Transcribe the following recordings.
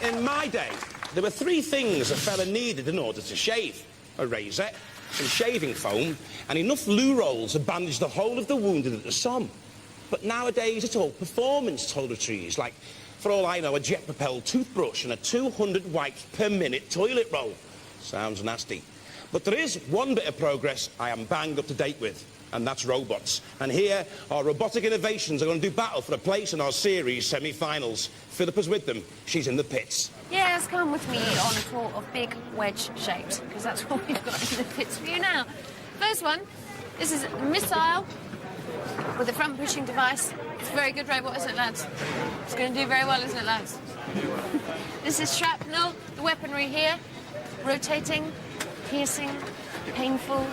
In my day, there were three things a fella needed in order to shave. A razor, some shaving foam, and enough loo rolls to bandage the whole of the wounded at the Somme. But nowadays, it's all performance toiletries, like, for all I know, a jet-propelled toothbrush and a 200 wipes per minute toilet roll. Sounds nasty. But there is one bit of progress I am banged up to date with, and that's robots. And here, our robotic innovations are going to do battle for a place in our series semi-finals. Philippa's with them. She's in the pits. Yes, come with me on a tour of big wedge shapes, because that's what we've got in the pits for you now. First one, this is a missile with a front-pushing device. It's a very good robot, isn't it, lads? It's going to do very well, isn't it, lads? This is shrapnel, the weaponry here, rotating, piercing, painful,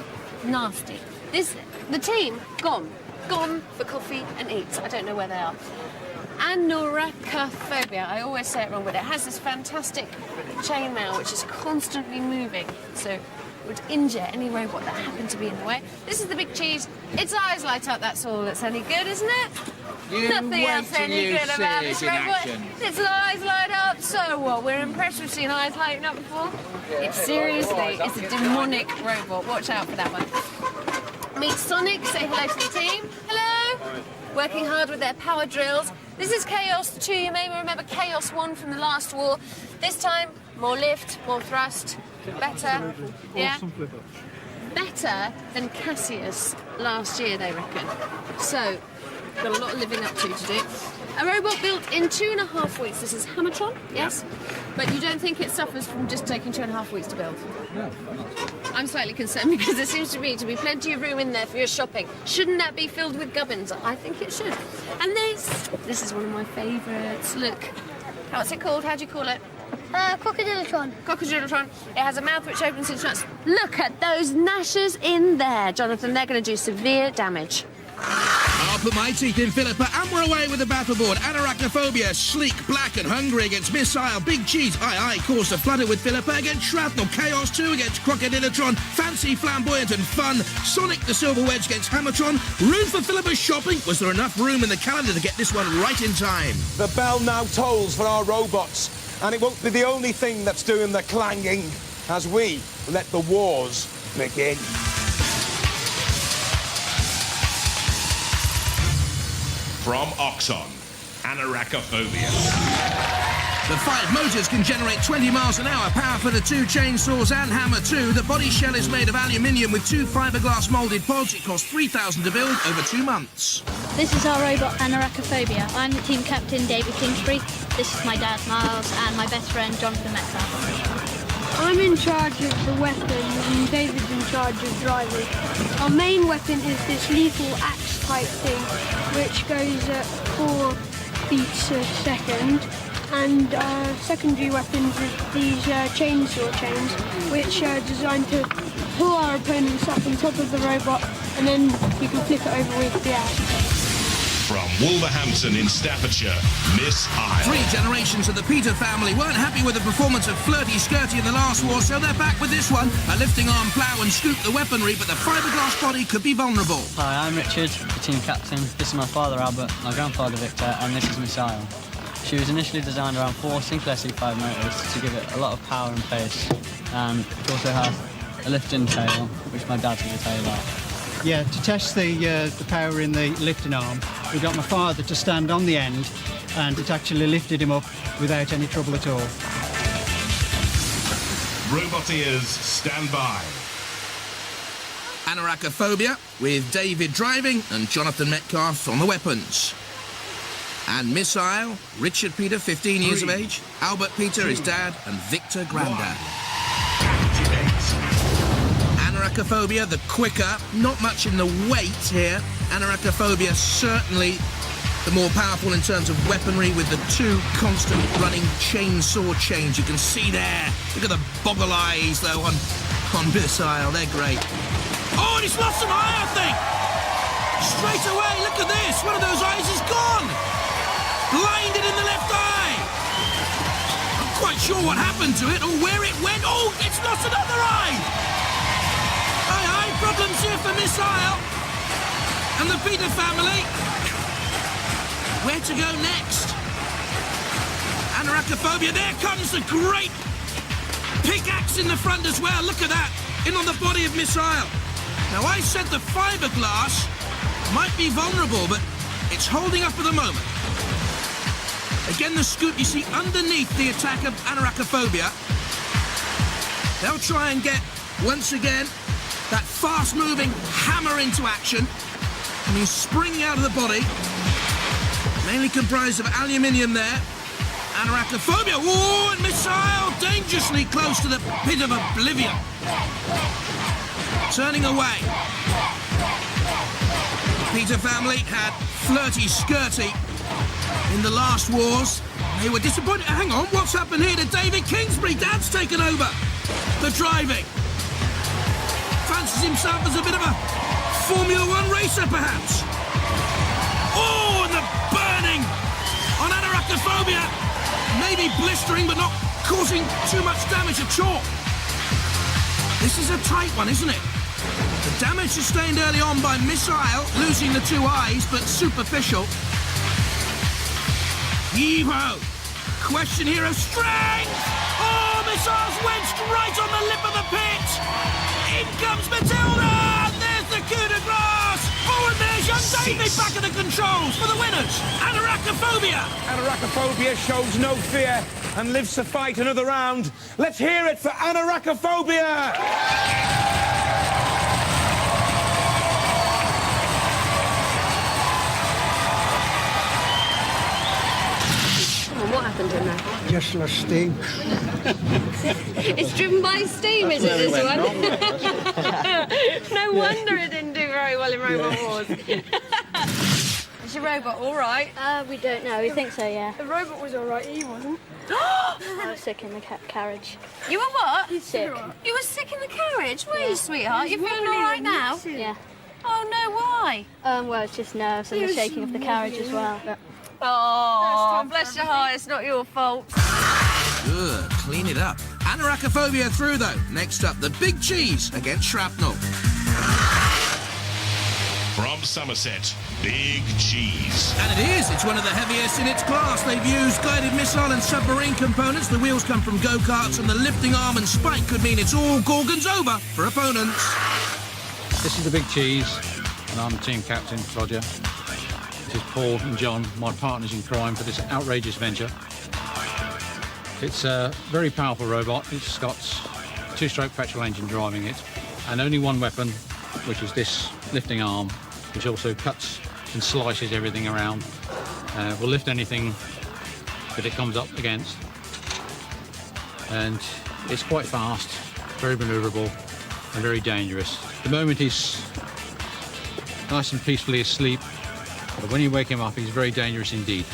nasty. The team, gone for coffee and eats. I don't know where they are. Anoracophobia, I always say it wrong, but it has this fantastic chainmail which is constantly moving, so it would injure any robot that happened to be in the way. This is the big cheese. Its eyes light up, that's all that's any good, isn't it? Nothing else any good about this robot. Its eyes light up, so what? We're impressed with seeing eyes lighting up before. It's seriously, it's a demonic robot. Watch out for that one. Meet Sonic, say hello to the team. Hello. Working hard with their power drills. This is Chaos 2. You may remember Chaos 1 from the last war. This time, more lift, more thrust, better. Yeah? Better than Cassius last year, they reckon. So, got a lot of living up to do. A robot built in 2.5 weeks. This is Hammertron, yes? But you don't think it suffers from just taking 2.5 weeks to build? No. I'm slightly concerned because there seems to be plenty of room in there for your shopping. Shouldn't that be filled with gubbins? I think it should. And this is one of my favourites. Look. What's it called? How do you call it? Crocodilotron. Crocodilotron. It has a mouth which opens its nuts. Look at those gnashers in there, Jonathan. They're going to do severe damage. I'll put my teeth in, Philippa, and we're away with the battleboard. Anoracophobia, sleek, black and hungry against Missile. Big Cheese, aye, course to flutter with Philippa against Shrapnel. Chaos 2 against Crocodilotron. Fancy, flamboyant and fun. Sonic the Silver Wedge against Hammertron. Room for Philippa's shopping. Was there enough room in the calendar to get this one right in time? The bell now tolls for our robots, and it won't be the only thing that's doing the clanging as we let the wars begin. From Oxon, Anoracophobia. The 5 motors can generate 20 miles an hour power for the 2 chainsaws and hammer 2. The body shell is made of aluminium with 2 fiberglass moulded pods. It costs $3,000 to build over 2 months. This is our robot, Anoracophobia. I'm the team captain, David Kingsbury. This is my dad, Miles, and my best friend, Jonathan Metcalf. I'm in charge of the weapon and David's in charge of driving. Our main weapon is this lethal axe type thing which goes at 4 beats a second, and our secondary weapons are these chainsaw chains which are designed to pull our opponents up on top of the robot and then you can flip it over with the axe. From Wolverhampton in Staffordshire, Miss Isle. 3 generations of the Peter family weren't happy with the performance of Flirty Skirty in the last war, so they're back with this one. A lifting arm plough and scoop the weaponry, but the fiberglass body could be vulnerable. Hi, I'm Richard, the team captain. This is my father, Albert, my grandfather, Victor, and this is Miss Isle. She was initially designed around 4 Sinclair C5 motors to give it a lot of power and pace. It also has a lift-in tail, which my dad's going to tell you about. Yeah, to test the power in the lifting arm, we got my father to stand on the end, and it actually lifted him up without any trouble at all. Roboteers, stand by. Anoracophobia, with David driving and Jonathan Metcalf on the weapons. And Missile, Richard Peter, 15 years of age, Albert Peter, his dad, and Victor granddad. Anoracophobia, the quicker, not much in the weight here. Anoracophobia certainly the more powerful in terms of weaponry, with the 2 constant running chainsaw chains. You can see there. Look at the boggle eyes though on Missile, they're great. Oh, and he's lost an eye, I think. Straight away, look at this. One of those eyes is gone. Blinded in the left eye. I'm quite sure what happened to it or where it went. Oh, it's lost another eye. Problems here for Missile and the Peter family. Where to go next? Anarachophobia, there comes the great pickaxe in the front as well. Look at that, in on the body of Missile. Now, I said the fiberglass might be vulnerable, but it's holding up at the moment. Again, the scoop, you see, underneath the attack of Anarachophobia. They'll try and get, once again, that fast-moving hammer into action. And he's springing out of the body. Mainly comprised of aluminium there. Anarachophobia, whoa, and Missile dangerously close to the pit of oblivion. Turning away. The Peter family had flirty-skirty in the last wars. They were disappointed. Hang on, what's happened here to David Kingsbury? Dad's taken over the driving. Fancies himself as a bit of a Formula One racer, perhaps. Oh, and the burning on Anarachophobia. Maybe blistering, but not causing too much damage at all. This is a tight one, isn't it? The damage sustained early on by Missile, losing the two eyes, but superficial. Evo, question here of strength. Oh, Missile's wedged right on the lip of the pit. In comes Matilda, and there's the coup de grace. Oh, and there's young David back at the controls for the winners. Anarachophobia. Anarachophobia shows no fear and lives to fight another round. Let's hear it for Anarachophobia. What happened in there? Just lost steam. It's driven by steam, is it, this one? No wonder it didn't do very well in Robot Wars. Is your robot all right? We don't know. We think so, yeah. The robot was alright, he wasn't. I was sick in the carriage. You were what? Sick. You were sick in the carriage? Were you, sweetheart? You feeling all right now? Yeah. Oh, no, why? Well, it's just nerves and the shaking of the carriage as well. But Oh, bless your heart, it's not your fault. Good, clean it up. Anarachophobia through, though. Next up, the Big Cheese against Shrapnel. From Somerset, Big Cheese. And it is. It's one of the heaviest in its class. They've used guided missile and submarine components. The wheels come from go-karts, and the lifting arm and spike could mean it's all Gorgons over for opponents. This is the Big Cheese, and I'm team captain, Roger. This is Paul and John, my partners in crime for this outrageous venture. It's a very powerful robot. It's got a two-stroke petrol engine driving it, and only one weapon, which is this lifting arm, which also cuts and slices everything around. Will lift anything that it comes up against. And it's quite fast, very manoeuvrable, and very dangerous. At the moment he's nice and peacefully asleep, but when you wake him up, he's very dangerous indeed.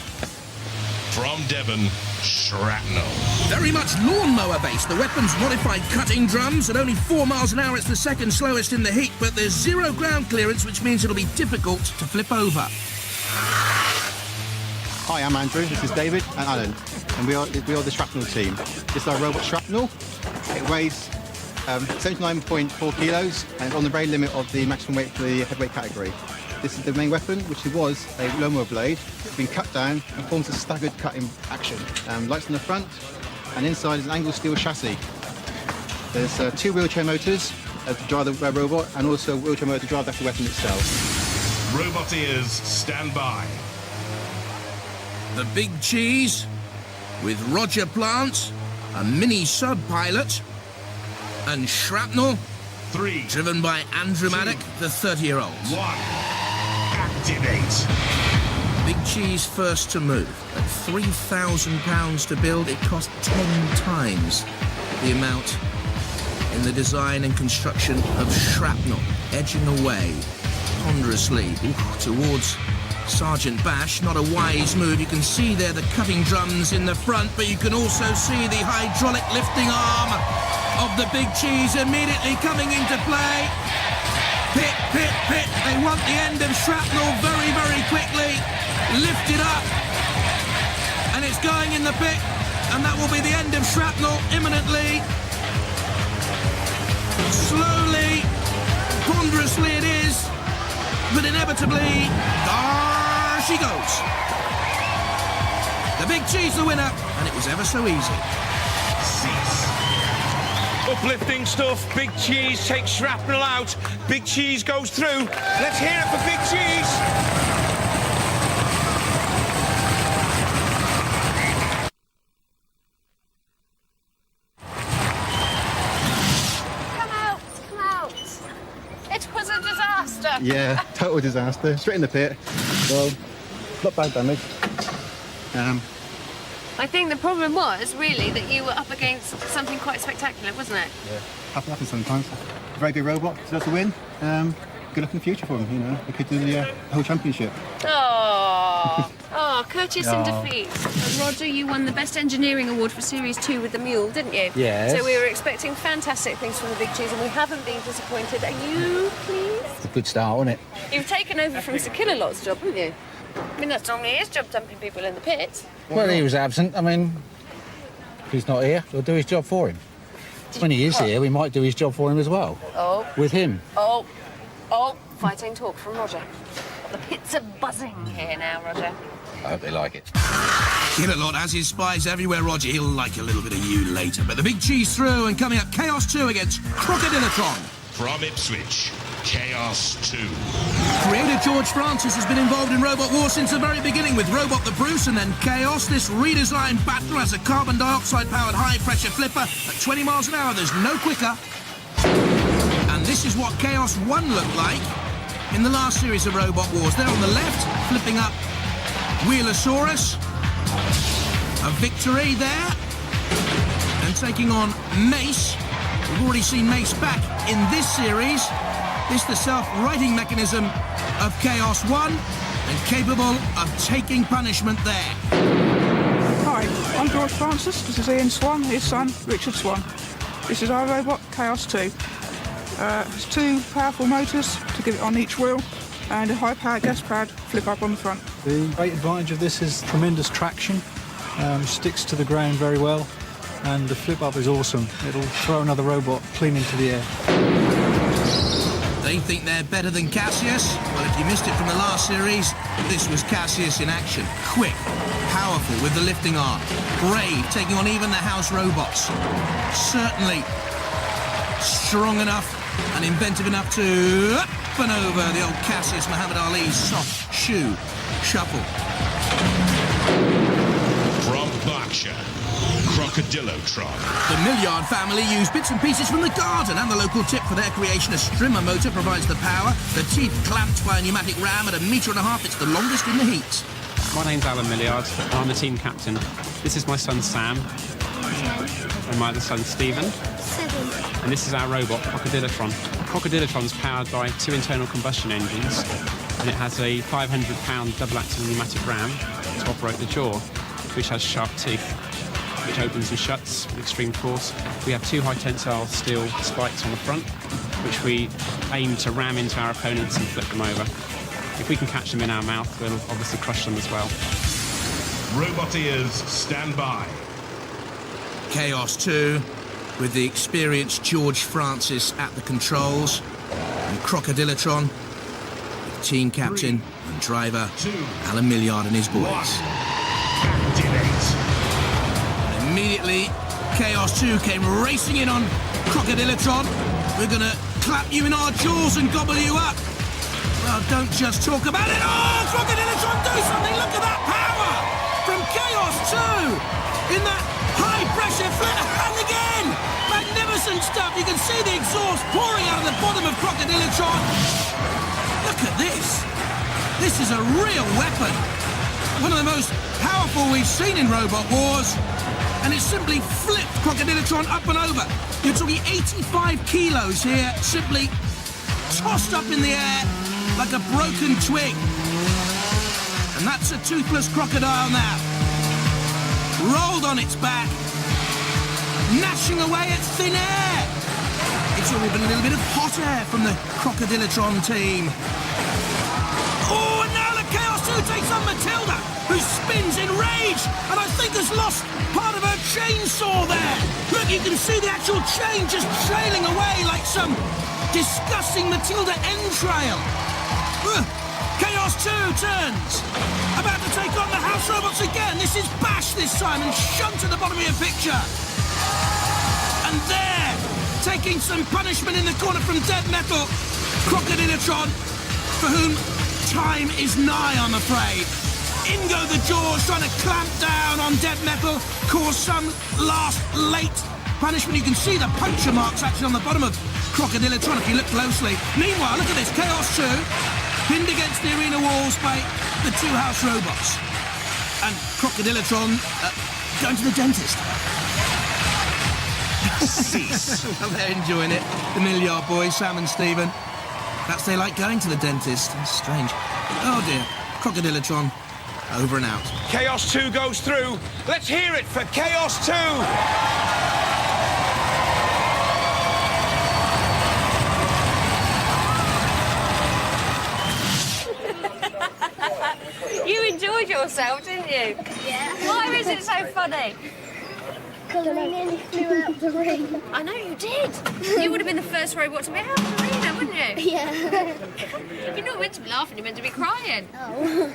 From Devon, Shrapnel. Very much lawnmower based. The weapon's modified cutting drums. At only 4 miles an hour, it's the second slowest in the heat, but there's zero ground clearance, which means it'll be difficult to flip over. Hi, I'm Andrew. This is David and Alan, and we are the Shrapnel team. This is our robot Shrapnel. It weighs 79.4 kilos and it's on the very limit of the maximum weight for the heavyweight category. This is the main weapon, which was a lawnmower blade. It's been cut down and forms a staggered cutting action. Lights on the front, and inside is an angled steel chassis. There's 2 wheelchair motors to drive the robot, and also a wheelchair motor to drive the weapon itself. Robot ears, stand by. The Big Cheese, with Roger Plant, a mini sub-pilot, and Shrapnel, 3, driven by Andrew Maddock, the 30-year-old. 1. Activate. Big Cheese first to move. At £3,000 to build, it cost 10 times the amount in the design and construction of Shrapnel, edging away ponderously towards Sergeant Bash. Not a wise move. You can see there the cutting drums in the front, but you can also see the hydraulic lifting arm of the Big Cheese immediately coming into play. Pit, pit, pit. They want the end of Shrapnel very, very quickly. Lift it up. And it's going in the pit. And that will be the end of Shrapnel imminently. Slowly, ponderously it is, but inevitably, there she goes. The Big Cheese the winner, and it was ever so easy. Uplifting stuff. Big Cheese takes shrapnel out. Big Cheese goes through. Let's hear it for Big Cheese. Come out. It was a disaster. Yeah, total disaster. Straight in the pit. Well, not bad damage. I think the problem was really that you were up against something quite spectacular, wasn't it? Yeah, happens sometimes. Very good robot, so that's a win. Good luck in the future for him, you know. We could do the whole championship. Oh, courteous in defeat. Roger, you won the Best Engineering Award for Series 2 with the Mule, didn't you? Yes. So we were expecting fantastic things from the Big Cheese, and we haven't been disappointed. Are you pleased? It's a good start, wasn't it? You've taken over from Sir Killalot's job, haven't you? I mean, that's normally his job, dumping people in the pit. Well, he was absent. I mean, if he's not here, we'll do his job for him. When he is here, we might do his job for him as well. Oh. With him. Oh. Fighting talk from Roger. The pits are buzzing here now, Roger. I hope they like it. Killalot has his spies everywhere, Roger. He'll like a little bit of you later. But the Big Cheese through, and coming up, Chaos 2 against Crocodilotron. From Ipswich, Chaos 2. Creator George Francis has been involved in Robot War since the very beginning with Robot the Bruce and then Chaos. This redesigned battle has a carbon dioxide-powered high-pressure flipper. At 20 miles an hour, there's no quicker. And this is what Chaos 1 looked like in the last series of Robot Wars. There on the left, flipping up Wheelosaurus. A victory there. And taking on Mace. We've already seen Mace back in this series. This the self-righting mechanism of Chaos 1 and capable of taking punishment there. Hi, I'm George Francis. This is Ian Swan, his son, Richard Swan. This is our robot, Chaos 2. It's two powerful motors to give it on each wheel and a high-powered gas pad flip up on the front. The great advantage of this is tremendous traction, sticks to the ground very well, and the flip up is awesome. It'll throw another robot clean into the air. They think they're better than Cassius? Well, if you missed it from the last series, this was Cassius in action. Quick, powerful with the lifting arm. Brave, taking on even the house robots. Certainly strong enough and inventive enough to up and over the old Cassius Muhammad Ali's soft shoe shuffle. From Berkshire, Crocodilotron. The Milliard family use bits and pieces from the garden and the local tip for their creation. A strimmer motor provides the power. The teeth clamped by a pneumatic ram at 1.5 meters. It's the longest in the heat. My name's Alan Milliard, and I'm the team captain. This is my son Sam, and my other son Stephen. 7. And this is our robot, Crocodilotron. Crocodilotron's powered by 2 internal combustion engines, and it has a 500-pound double-acting pneumatic ram to operate the jaw, which has sharp teeth, which opens and shuts with extreme force. We have 2 high-tensile steel spikes on the front, which we aim to ram into our opponents and flip them over. If we can catch them in our mouth, we'll obviously crush them as well. Robot ears, stand by. Chaos 2, with the experienced George Francis at the controls, and Crocodilotron, with team captain and driver Alan Milliard and his boys. And immediately, Chaos 2 came racing in on Crocodilotron. We're gonna clap you in our jaws and gobble you up. Well, don't just talk about it. Oh, Crocodilotron, do something! Look at that power from Chaos 2 in that high-pressure flip. And again, magnificent stuff. You can see the exhaust pouring out of the bottom of Crocodilotron. Look at this. This is a real weapon. One of the most powerful we've seen in Robot Wars. And it simply flipped Crocodilotron up and over. You're talking 85 kilos here, simply tossed up in the air like a broken twig. And that's a toothless crocodile now. Rolled on its back, gnashing away at thin air. It's all been a little bit of hot air from the Crocodilotron team. Oh, and now the Chaos 2 takes on Matilda, who spins in rage, and I think has lost part of her chainsaw there. Look, you can see the actual chain just trailing away like some disgusting Matilda entrail. Chaos 2 turns, about to take on the house robots again. This is Bash this time, and shunt at the bottom of your picture. And there, taking some punishment in the corner from Dead Metal, Crocodilotron, for whom time is nigh, I'm afraid. In go the Jaws, trying to clamp down on Dead Metal, cause some last late punishment. You can see the puncture marks actually on the bottom of Crocodilotron if you look closely. Meanwhile, look at this, Chaos 2, pinned against the arena walls by the two house robots. And Crocodilotron going to the dentist. Cease. Well, they're enjoying it. The Milliard boys, Sam and Stephen. Perhaps they like going to the dentist. It's strange. Oh dear. Crocodilotron, over and out. Chaos 2 goes through. Let's hear it for Chaos 2. You enjoyed yourself, didn't you? Yeah. Why is it so funny? Because I nearly flew out the ring. I know you did. You would have been the first robot to be out of the arena, wouldn't you? Yeah. You're not meant to be laughing, you're meant to be crying. Oh.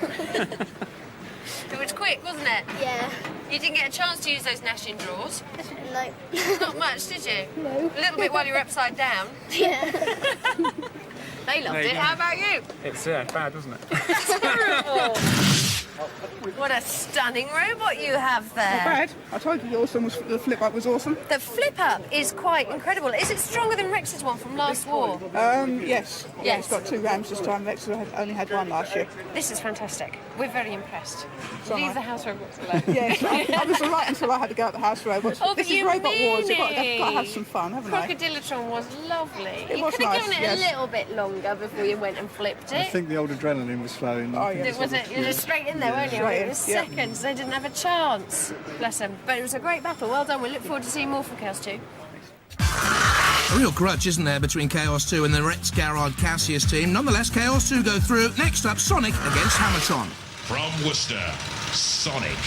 It was quick, wasn't it? Yeah. You didn't get a chance to use those gnashing drawers. No. Not much, did you? No. A little bit while you were upside down. Yeah. They loved There you it. go. How about you? It's bad, wasn't it? Terrible. What a stunning robot you have Not there. bad. I told you the flip up was awesome. The flip up is quite incredible. Is it stronger than Rex's one from last war? Yes. Yeah, Yes. it's got 2 rams this time. Rex only had 1 last year. This is fantastic. We're very impressed. So Leave am the I. house robots alone. Yes, I was all right until I had to go at the house robots. Oh, but this is you Robot Wars. I've got to meanie. have some fun, haven't I? Crocodilotron was lovely. It You was could have nice, given it yes. a little bit longer before you went and flipped it. I think the old adrenaline was flowing. Oh, yeah. It wasn't. You were just straight in there, weren't you? Straight It in, was yeah. seconds. They didn't have a chance. Bless them. But it was a great battle. Well done. We look forward to seeing more from Chaos 2. A real grudge, isn't there, between Chaos 2 and the Rex Garrard Cassius team. Nonetheless, Chaos 2 go through. Next up, Sonic against Hammertron. From Worcester, Sonic.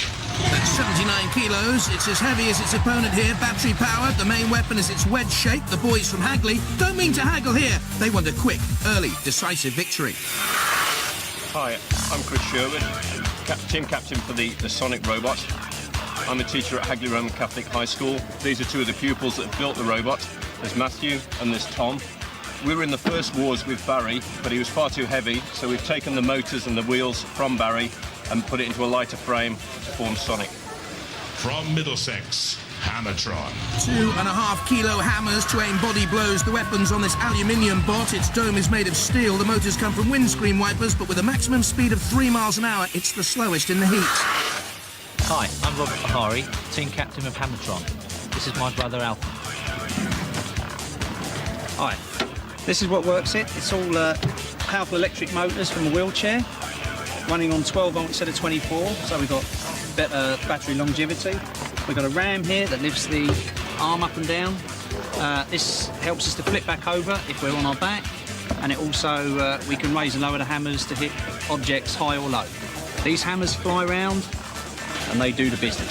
That's 79 kilos. It's as heavy as its opponent here, battery powered. The main weapon is its wedge shape. The boys from Hagley don't mean to haggle here. They want a quick, early, decisive victory. Hi, I'm Chris Sherwood, team captain for the Sonic robot. I'm a teacher at Hagley Roman Catholic High School. These are 2 of the pupils that have built the robot. There's Matthew and there's Tom. We were in the first wars with Barry, but he was far too heavy, so we've taken the motors and the wheels from Barry and put it into a lighter frame to form Sonic. From Middlesex, Hammertron. 2.5 kilo hammers to aim body blows. The weapons on this aluminium bot. Its dome is made of steel. The motors come from windscreen wipers, but with a maximum speed of 3 miles an hour, it's the slowest in the heat. Hi, I'm Robert Bahari, team captain of Hammertron. This is my brother Alfred. Hi, this is what works it. It's all powerful electric motors from a wheelchair, running on 12 volt instead of 24, so we've got better battery longevity. We've got a ram here that lifts the arm up and down. This helps us to flip back over if we're on our back, and it also, we can raise and lower the hammers to hit objects high or low. These hammers fly around and they do the business.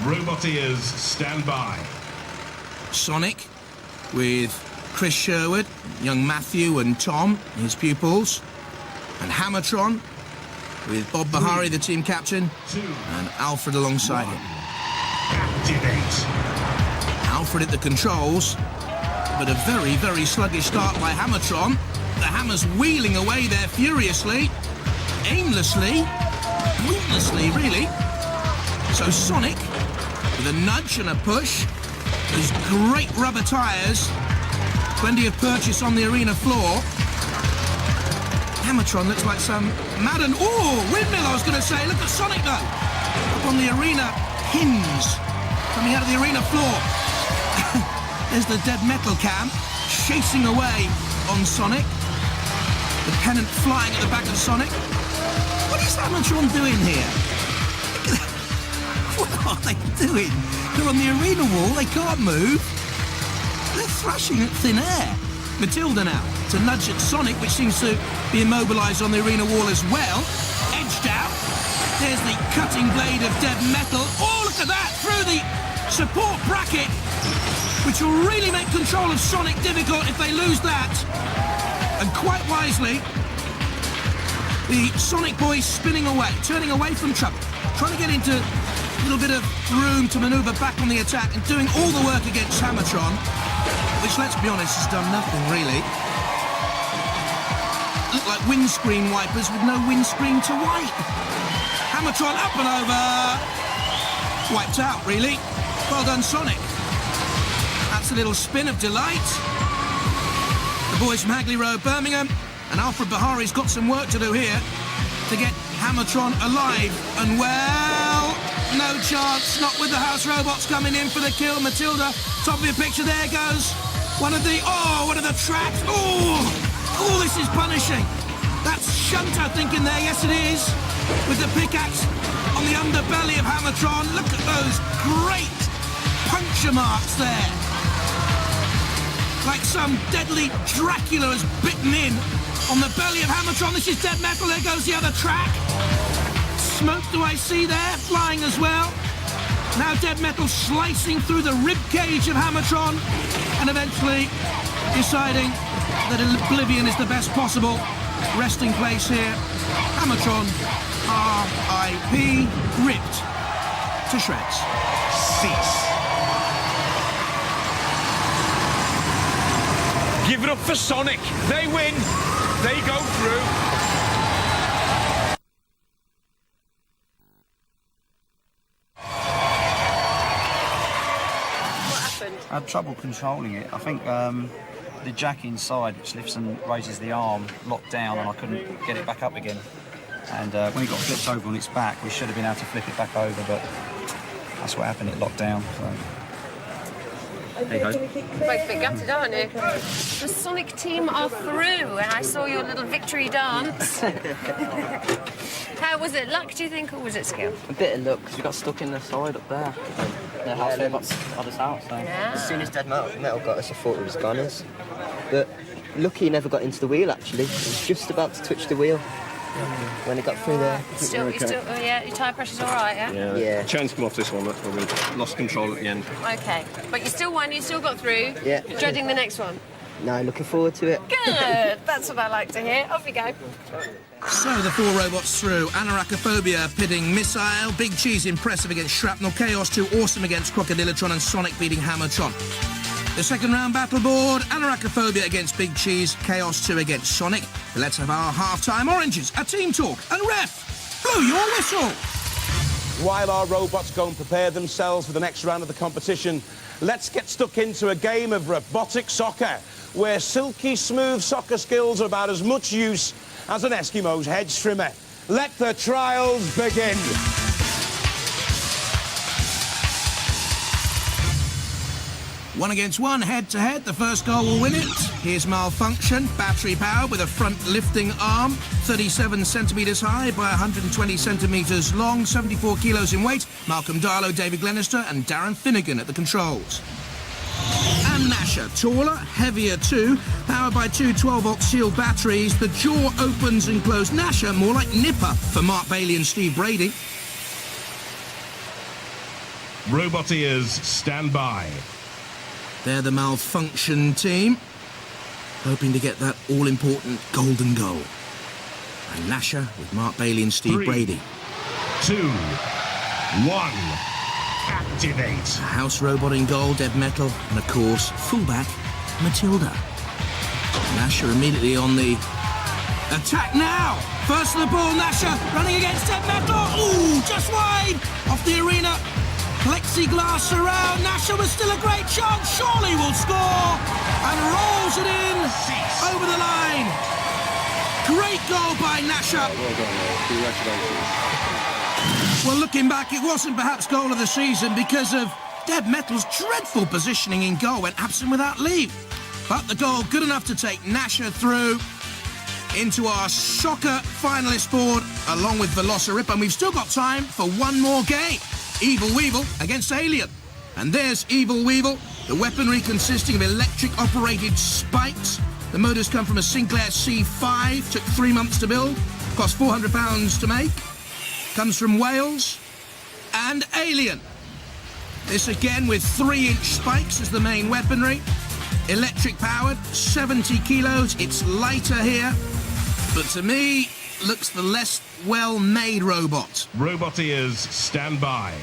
Robot ears, stand by. Sonic with Chris Sherwood, young Matthew and Tom, his pupils, and Hammertron with Bob Bahari, the team captain, and Alfred alongside him. Activate. Alfred at the controls, but a very, very sluggish start by Hammertron. The hammers wheeling away there furiously, aimlessly, pointlessly, really. So Sonic, with a nudge and a push, these great rubber tyres, plenty of purchase on the arena floor. Hammertron looks like some Madden. Oh, windmill, I was going to say. Look at Sonic, though. Up on the arena pins, coming out of the arena floor. There's the Dead Metal cam, chasing away on Sonic. The pennant flying at the back of Sonic. What is Hammertron doing here? What are they doing? They're on the arena wall, they can't move. They're thrashing at thin air. Matilda now to nudge at Sonic, which seems to be immobilised on the arena wall as well. Edged out. There's the cutting blade of Dead Metal. Oh, look at that! Through the support bracket, which will really make control of Sonic difficult if they lose that. And quite wisely, The Sonic boys spinning away, turning away from trouble, trying to get into a little bit of room to manoeuvre back on the attack and doing all the work against Hammertron, which, let's be honest, has done nothing really. Look like windscreen wipers with no windscreen to wipe. Hammertron up and over. Wiped out, really. Well done, Sonic. That's a little spin of delight. The boys from Hagley Road, Birmingham, and Alfred Bahari's got some work to do here to get Hammertron alive. And, well, no chance. Not with the house robots coming in for the kill. Matilda, top of your picture, there goes. One of the tracks. Oh, this is punishing. That's Shunt, I think, in there. Yes, it is. With the pickaxe on the underbelly of Hammertron. Look at those great puncture marks there. Like some deadly Dracula has bitten in on the belly of Hammertron. This is Dead Metal. There goes the other track. Smoke do I see there, flying as well. Now Dead Metal slicing through the rib cage of Hammertron and eventually deciding that Oblivion is the best possible resting place here. Hammertron, R.I.P., ripped to shreds. Cease. Give it up for Sonic. They win. They go through. I had trouble controlling it. I think the jack inside, which lifts and raises the arm, locked down and I couldn't get it back up again. And when it got flipped over on its back, we should have been able to flip it back over, but that's what happened, it locked down. So. There you go. Both a bit gutted, aren't you? The Sonic team are through, and I saw your little victory dance. How was it? Luck, do you think, or was it skill? A bit of luck, because we got stuck in the side up there. The house robots got us out, so... Yeah. As soon as Dead Metal got us, I thought it was goners. But lucky he never got into the wheel, actually. He was just about to touch the wheel when it got through there. Your tyre pressure's all right, yeah? Yeah. Chains come off this one, that's why we lost control at the end. Okay, but you still won, you still got through. Yeah. Dreading the next one? No, looking forward to it. Good, that's what I like to hear. Off you go. So the four robots through. Anarachophobia pitting Missile, Big Cheese impressive against Shrapnel, Chaos 2 awesome against Crocodilotron, and Sonic beating Hammertron. The second round battle board, Anarachophobia against Big Cheese, Chaos 2 against Sonic. Let's have our half-time oranges, a team talk, and ref, blow your whistle. While our robots go and prepare themselves for the next round of the competition, let's get stuck into a game of robotic soccer, where silky smooth soccer skills are about as much use as an Eskimo's hedge trimmer. Let the trials begin. One against one, head-to-head. The first goal will win it. Here's Malfunction, battery powered with a front lifting arm, 37 centimetres high by 120 centimetres long, 74 kilos in weight. Malcolm Darlow, David Glenister and Darren Finnegan at the controls. And Nasher, taller, heavier too, powered by two 12-volt sealed batteries. The jaw opens and closes. Nasher, more like Nipper for Mark Bailey and Steve Brady. Roboteers, stand by. They're the Malfunction team, hoping to get that all-important golden goal. And Nasher with Mark Bailey and Steve 3, Brady. 2, 1, activate. A house robot in goal, Dead Metal, and of course, fullback, Matilda. Nasher immediately on the attack now. First of the ball, Nasher running against Dead Metal. Ooh, just wide off the arena. Plexiglass surround. Nasher was still a great chance. Surely will score and rolls it in over the line. Great goal by Nasher. Well done, mate. Congratulations. Well, looking back, it wasn't perhaps goal of the season because of Dead Metal's dreadful positioning in goal. Went absent without leave. But the goal good enough to take Nasher through into our soccer finalist board along with Velocirip. And we've still got time for one more game. Evil Weevil against Alien. And there's Evil Weevil, the weaponry consisting of electric-operated spikes. The motors come from a Sinclair C5, took 3 months to build, cost £400 to make. Comes from Wales. And Alien. This again with 3-inch spikes as the main weaponry. Electric-powered, 70 kilos. It's lighter here. But to me, looks the less well-made robot. Roboteers, stand by.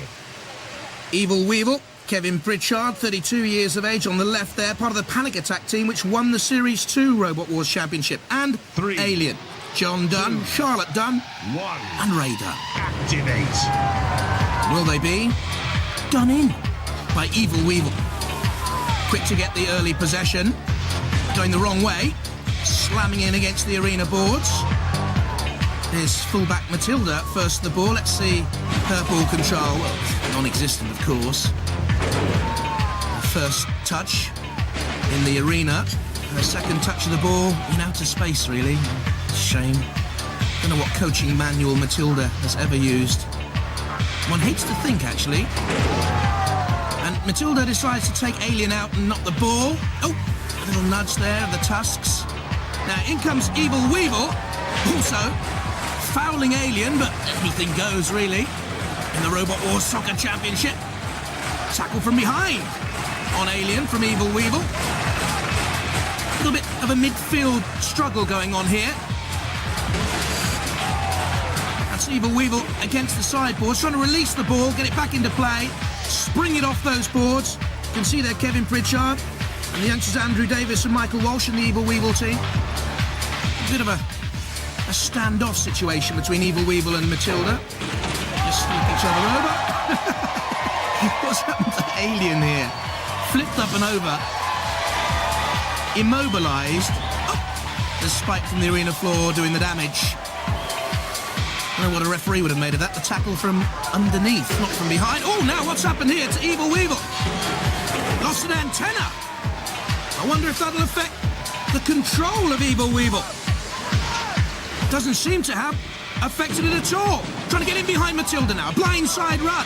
Evil Weevil, Kevin Pritchard, 32 years of age on the left there, part of the Panic Attack team which won the Series 2 Robot Wars Championship. And Alien, John Dunn, Charlotte Dunn, and Ray Dunn. Activate. Will they be done in by Evil Weevil? Quick to get the early possession, going the wrong way, slamming in against the arena boards. Here's fullback Matilda first the ball. Let's see her ball control. Well, non-existent, of course. First touch in the arena. Her second touch of the ball in outer space, really. Shame. Don't know what coaching manual Matilda has ever used. One hates to think, actually. And Matilda decides to take Alien out and knock the ball. Oh, a little nudge there of the tusks. Now, in comes Evil Weevil. Also, fouling Alien, but anything goes, really. In the Robot Wars Soccer Championship. Tackle from behind on Alien from Evil Weevil. A little bit of a midfield struggle going on here. That's Evil Weevil against the sideboards, trying to release the ball, get it back into play, spring it off those boards. You can see there Kevin Pritchard and the youngsters Andrew Davis and Michael Walsh in the Evil Weevil team. A bit of a standoff situation between Evil Weevil and Matilda. Just look each other over. What's happened to Alien here? Flipped up and over. Immobilised. Oh, the spike from the arena floor doing the damage. I don't know what a referee would have made of that. The tackle from underneath, not from behind. Oh, now what's happened here to Evil Weevil? Lost an antenna. I wonder if that'll affect the control of Evil Weevil. Doesn't seem to have affected it at all. Trying to get in behind Matilda now. A blindside run.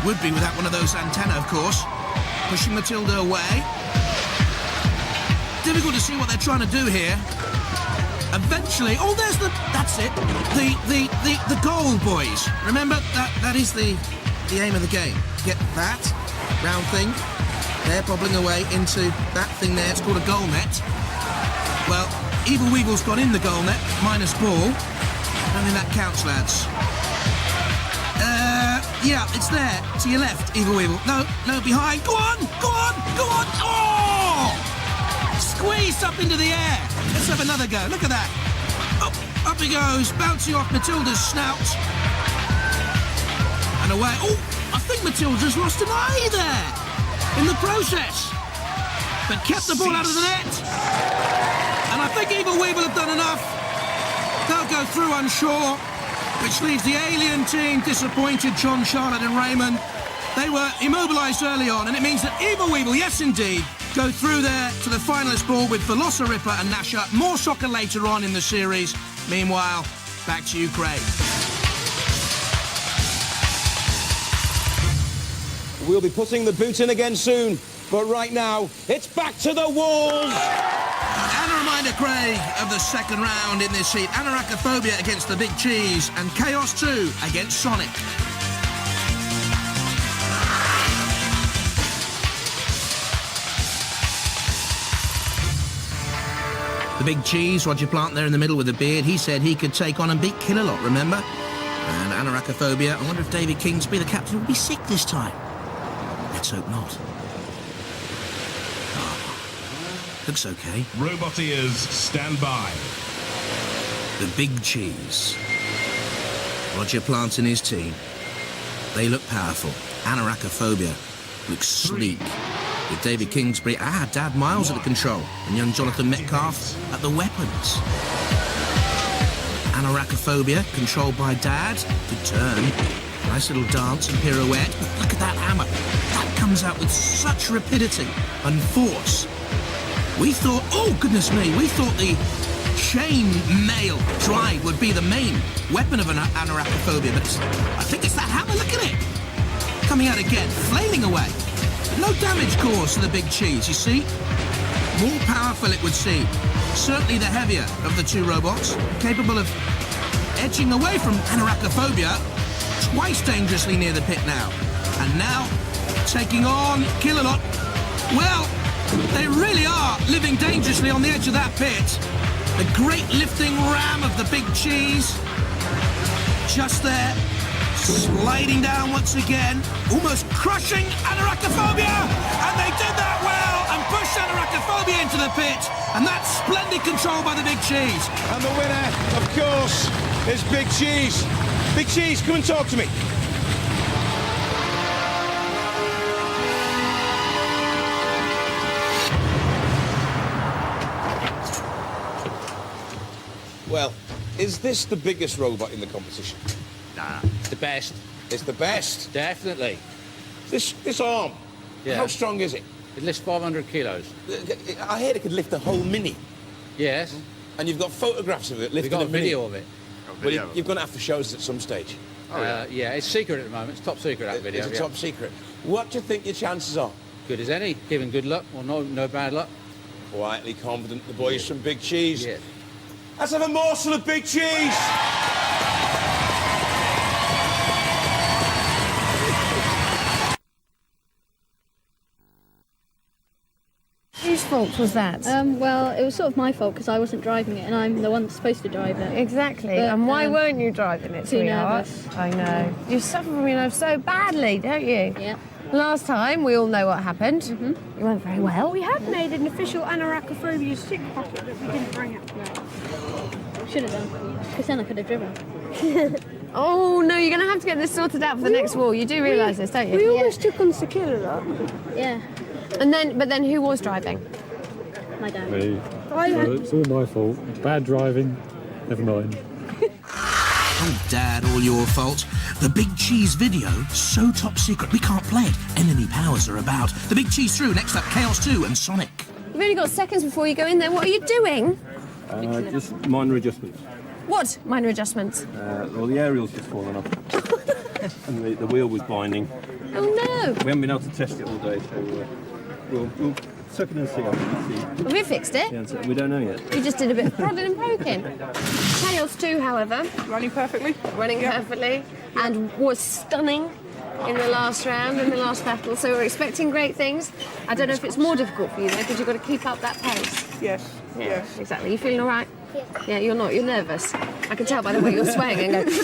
Would be without one of those antennae, of course. Pushing Matilda away. Difficult to see what they're trying to do here. Eventually, oh, there's that's it. The goal, boys. Remember, that is the aim of the game. Get that round thing. They're bobbling away into that thing there. It's called a goal net. Well, Evil Weevil's gone in the goal net, minus ball. I don't think that counts, lads. Yeah, it's there, to your left, Evil Weevil. No, behind. Go on! Oh! Squeezed up into the air. Let's have another go. Look at that. Up he goes, bouncing off Matilda's snout. And away. Oh, I think Matilda's lost an eye there in the process. But kept the ball out of the net. And I think Evil Weevil have done enough. They'll go through unsure, which leaves the Alien team disappointed. John, Charlotte and Raymond. They were immobilised early on, and it means that Evil Weevil, yes indeed, go through there to the finalist ball with Velociripper and Nasher. More soccer later on in the series. Meanwhile, back to you, Craig. We'll be putting the boot in again soon, but right now, it's back to the walls! And a reminder, Craig, of the second round in this heat. Anarachnophobia against the Big Cheese and Chaos 2 against Sonic. The Big Cheese, Roger Plant there in the middle with a beard, he said he could take on and beat Killalot, remember? And Anarachnophobia, I wonder if David Kingsbury, the captain, will be sick this time. Let's hope not. Looks okay. Roboteers, stand by. The Big Cheese. Roger Plant and his team. They look powerful. Anarachnophobia looks sleek. With David Kingsbury, Dad Miles at the control, and young Jonathan Metcalf at the weapons. Anarachnophobia, controlled by Dad. Good turn. Nice little dance and pirouette. But look at that hammer. That comes out with such rapidity and force. We thought, oh goodness me, we thought the chain mail drive would be the main weapon of Anarachnophobia, but I think it's that hammer, look at it. Coming out again, flailing away. No damage caused to the Big Cheese, you see? More powerful, it would seem. Certainly the heavier of the two robots, capable of edging away from Anarachnophobia, twice dangerously near the pit now. And now, taking on Killalot. Well, they really are living dangerously on the edge of that pit. The great lifting ram of the big cheese. Just there, sliding down once again, almost crushing Anarachophobia. And they did that well and pushed Anarachophobia into the pit. And that's splendid control by the big cheese. And the winner, of course, is Big Cheese. Big Cheese, come and talk to me. Well, is this the biggest robot in the competition? Nah, it's the best. It's the best? Definitely. This arm, Yeah. how strong is it? It lifts 500 kilos. I heard it could lift a whole Mini. Yes. And you've got photographs of it lifting We've got a Mini. video of it. Well, you're going to have to show us at some stage. Yeah, it's secret at the moment. It's top secret, that video. It's a top secret. What do you think your chances are? Good as any, given good luck or no bad luck. Quietly confident, the boys from Big Cheese. Yeah. Let's have a morsel of Big Cheese. Whose fault was that? Well, it was sort of my fault because I wasn't driving it and I'm the one that's supposed to drive it. Exactly. But, and why weren't you driving it, too sweetheart? nervous. I know. You suffer from your nerves so badly, don't you? Yeah. Last time, we all know what happened. You went very well. We had made an official Anarachophobia stick pocket, but we didn't bring it. Should have done, because then I could have driven. Oh, no, you're going to have to get this sorted out for the next war. You do realise this, don't you? We almost took on Sakila, though. Yeah. But then who was driving? My dad. Me. So it's all my fault. Bad driving, never mind. Oh, Dad, all your fault. The Big Cheese video, so top secret, we can't play it. Enemy powers are about. The Big Cheese through, next up, Chaos 2 and Sonic. You've only got seconds before you go in there. What are you doing? Just minor adjustments. What minor adjustments? Well, the aerial's just fallen off. And the wheel was binding. Oh, no. We haven't been able to test it all day, so we'll suck it and see. Have you fixed it? Yeah, so we don't know yet. You just did a bit of prodding and poking. Chaos 2, however. Running perfectly. Running perfectly. And was stunning in the last round, in the last battle. So we're expecting great things. I don't know if it's more difficult for you, though, because you've got to keep up that pace. Yes. Yeah, exactly. You feeling all right? Yeah, you're not. You're nervous. I can tell by the way you're swaying and going...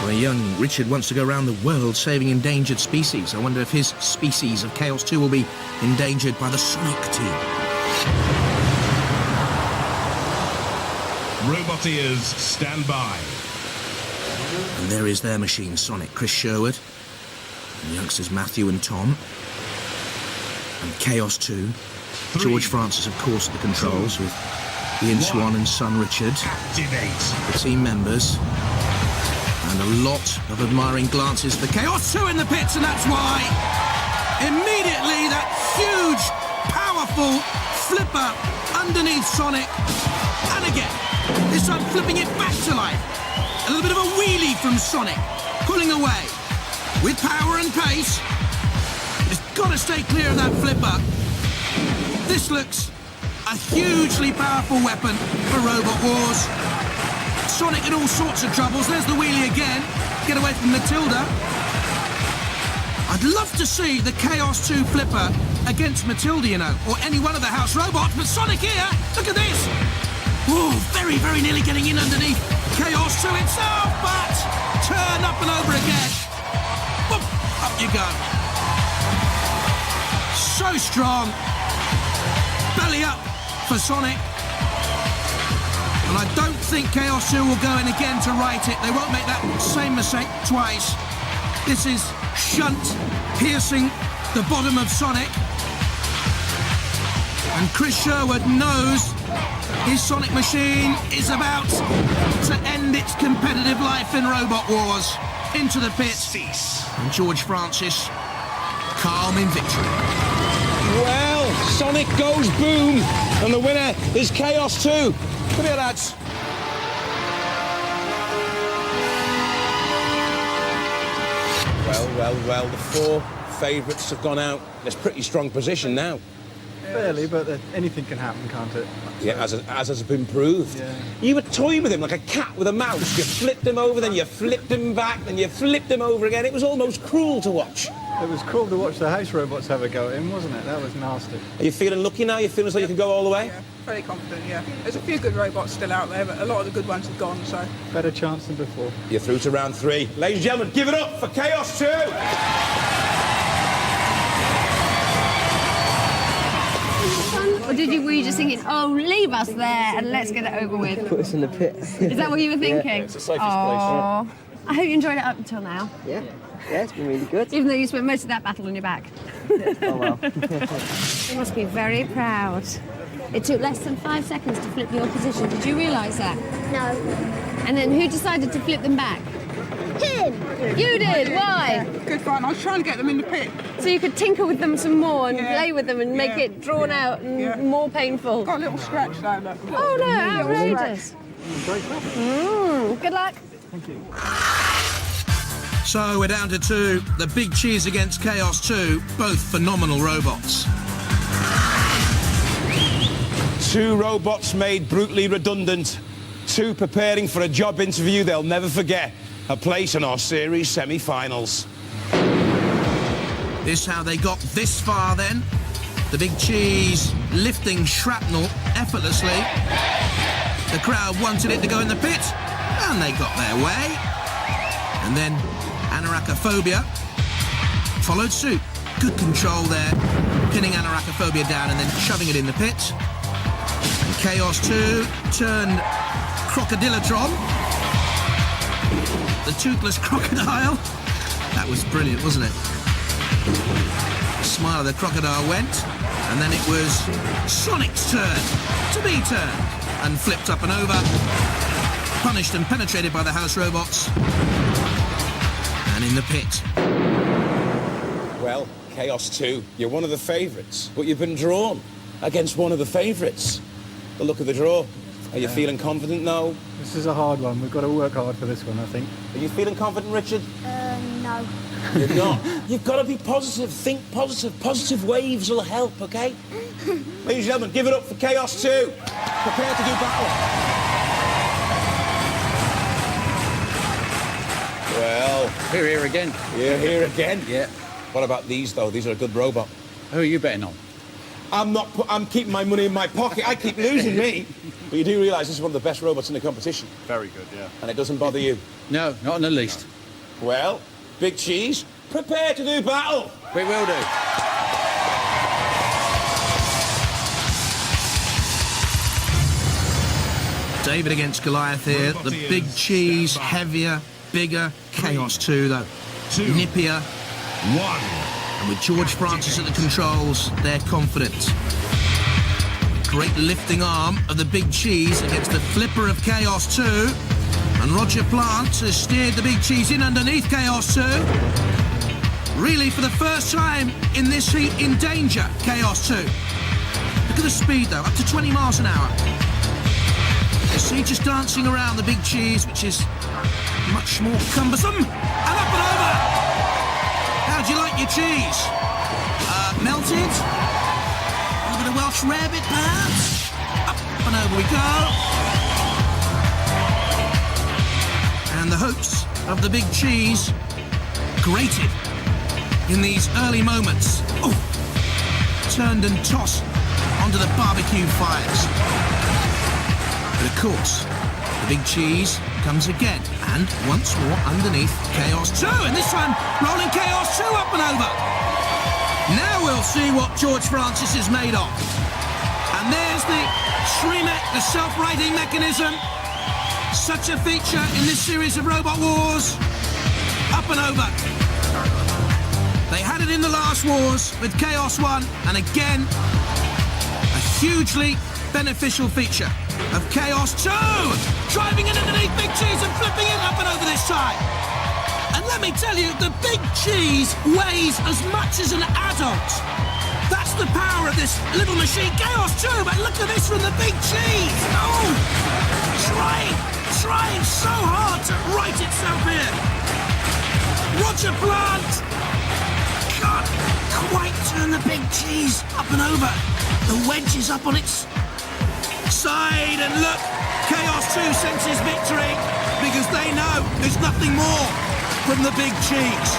Well, young Richard wants to go around the world saving endangered species. I wonder if his species of Chaos 2 will be endangered by the Sonic team. Roboteers, stand by. And there is their machine, Sonic, Chris Sherwood, and the youngsters Matthew and Tom, and Chaos 2. George Francis, of course, at the controls, with Ian Swan and son Richard, the team members, and a lot of admiring glances for Chaos 2 in the pits, and that's why immediately that huge, powerful flipper underneath Sonic, and again, this time flipping it back to life. A little bit of a wheelie from Sonic, pulling away with power and pace. It's got to stay clear of that flipper. This looks a hugely powerful weapon for Robot Wars. Sonic in all sorts of troubles. There's the wheelie again. Get away from Matilda. I'd love to see the Chaos 2 flipper against Matilda, you know, or any one of the house robots, but Sonic here, look at this. Oh, very, very nearly getting in underneath Chaos 2 itself, but turn up and over again. Whoop, up you go. So strong. Belly up for Sonic. And I don't think Chaos 2 will go in again to right it. They won't make that same mistake twice. This is shunt piercing the bottom of Sonic. And Chris Sherwood knows his Sonic machine is about to end its competitive life in Robot Wars. Into the pit. And George Francis, calm in victory. Well, Sonic goes boom, and the winner is Chaos 2. Come here, lads. Well, the four favourites have gone out. There's pretty strong position now. Fairly, but anything can happen, can't it? Yeah, as has been proved. Yeah. You were toying with him like a cat with a mouse. You flipped him over, then you flipped him back, then you flipped him over again. It was almost cruel to watch. It was cool to watch the house robots have a go at him, wasn't it? That was nasty. Are you feeling lucky now? You feeling as though you can go all the way? Yeah, very confident, yeah. There's a few good robots still out there, but a lot of the good ones have gone, so... Better chance than before. You're through to round 3. Ladies and gentlemen, give it up for Chaos 2! Or were you just thinking, oh, leave us there and let's get it over with? Put us in the pit. Is that what you were thinking? Yeah, it's the safest place. Yeah. I hope you enjoyed it up until now. Yeah, it's been really good. Even though you spent most of that battle on your back. Oh, well. You must be very proud. It took less than 5 seconds to flip your position. Did you realise that? No. And then who decided to flip them back? Him. You did? Why? Yeah, good fun. I was trying to get them in the pit. So you could tinker with them some more and play with them and make it drawn out and more painful. Got a little scratch though. Look. Oh no, outrageous. Good luck. Thank you. So we're down to 2. The Big Cheese against Chaos 2. Both phenomenal robots. 2 robots made brutally redundant. 2 preparing for a job interview they'll never forget. A place in our series semi-finals. This how they got this far then. The Big Cheese lifting shrapnel effortlessly. The crowd wanted it to go in the pit, and they got their way. And then Anarachophobia followed suit. Good control there, pinning Anarachophobia down and then shoving it in the pit. And Chaos 2 turned Crocodilotron. The toothless crocodile. That was brilliant, wasn't it? The smile of the crocodile went, and then it was Sonic's turn to be turned and flipped up and over, punished and penetrated by the house robots, and in the pit. Well, Chaos 2, you're one of the favourites, but you've been drawn against one of the favourites. The look of the draw. Are you feeling confident now? This is a hard one. We've got to work hard for this one, I think. Are you feeling confident, Richard? No. You're not? You've got to be positive. Think positive. Positive waves will help, OK? Ladies and gentlemen, give it up for Chaos 2. Prepare to do battle. Well... We're here again. You're here again? Yeah. What about these, though? These are a good robot. Who are you betting on? I'm keeping my money in my pocket. I keep losing me. But you do realise this is one of the best robots in the competition. Very good, yeah. And it doesn't bother you? No, not in the least. No. Well, Big Cheese, prepare to do battle. We will do. David against Goliath here. The Big Cheese, heavier, bigger. Chaos 2, though. Nippier. 1. And with George Francis at the controls, they're confident. Great lifting arm of the Big Cheese against the flipper of Chaos 2. And Roger Plant has steered the Big Cheese in underneath Chaos 2. Really, for the first time in this heat, in danger, Chaos 2. Look at the speed, though, up to 20 miles an hour. You see, just dancing around the Big Cheese, which is much more cumbersome. And up and over! How'd you like your cheese? Melted? A little bit of Welsh rarebit, perhaps? Up and over we go. And the hopes of the Big Cheese grated in these early moments. Oh, turned and tossed onto the barbecue fires. But of course, the Big Cheese comes again, and once more underneath Chaos 2, and this time rolling Chaos 2 up and over. Now we'll see what George Francis is made of. And there's the Shremek, the self-righting mechanism. Such a feature in this series of Robot Wars. Up and over. They had it in the last wars with Chaos 1, and again, a hugely beneficial feature of Chaos 2. Driving it underneath Big Cheese and flipping it up and over this time. And let me tell you, the Big Cheese weighs as much as an adult. That's the power of this little machine. Chaos 2, but look at this from the Big Cheese. Oh, trying so hard to right itself here. Roger Plant can't quite turn the Big Cheese up and over. The wedge is up on its side, and look, Chaos 2 senses victory because they know there's nothing more from the Big Cheese.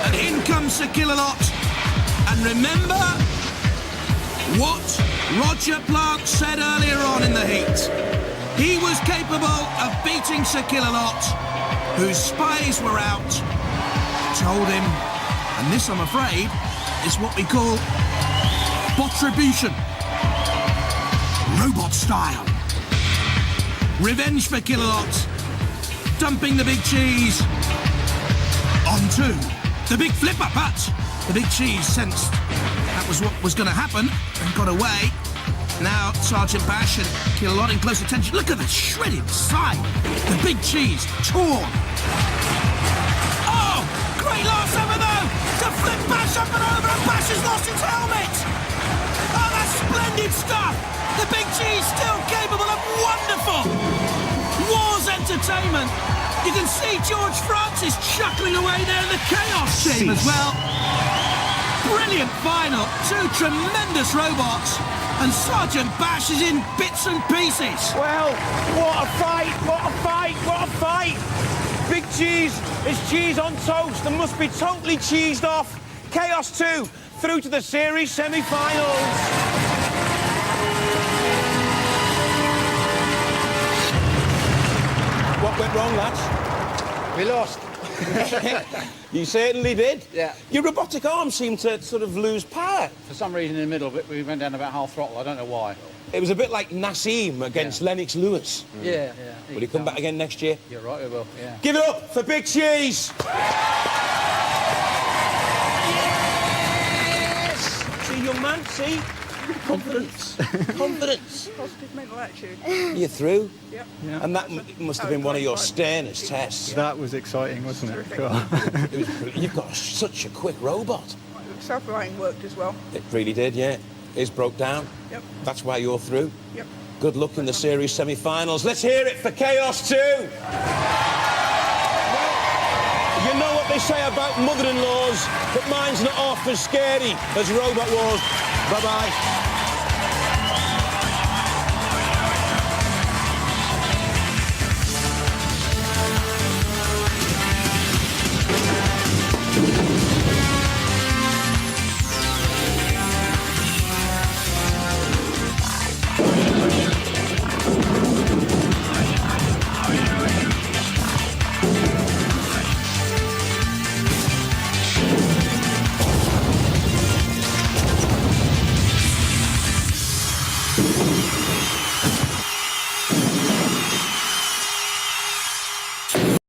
And in comes Sir Killalot. And remember what Roger Plant said earlier on in the heat. He was capable of beating Sir Killalot, whose spies were out, told him, and this, I'm afraid, is what we call Botribution. Robot style. Revenge for Killalot. Dumping the big cheese onto the big flipper, but the big cheese sensed that was what was going to happen and got away. Now Sergeant Bash and Killalot in close attention. Look at the shredded side. The big cheese torn. Oh, great last over though to flip Bash up and over, and Bash has lost his helmet. Oh, that's splendid stuff. The big cheese still capable of wonderful war's entertainment. You can see George Francis chuckling away there in the chaos team as well. Brilliant final. Two tremendous robots. And Sergeant Bash is in bits and pieces. Well, what a fight, what a fight, what a fight. Big Cheese is cheese on toast and must be totally cheesed off. Chaos 2 through to the series semi-finals. What went wrong, lads? We lost. You certainly did. Yeah. Your robotic arm seemed to sort of lose power. For some reason in the middle of it, we went down about half throttle. I don't know why. It was a bit like Nassim against Lennox Lewis. Yeah. Will he come back again next year? You're right, we will, yeah. Give it up for Big Cheese! Yes! See, young man, see? Confidence. Confidence. Positive mental attitude. You're through? Yep. Yeah. And that must have been one of your sternest tests. That was exciting, wasn't it? Cool. It was brilliant. You've got such a quick robot. Self-relighting worked as well. It really did, yeah. His broke down. Yep. That's why you're through. Yep. Good luck in the series semi-finals. Let's hear it for Chaos 2. You know what they say about mother-in-laws, but mine's not half as scary as Robot Wars. Bye-bye.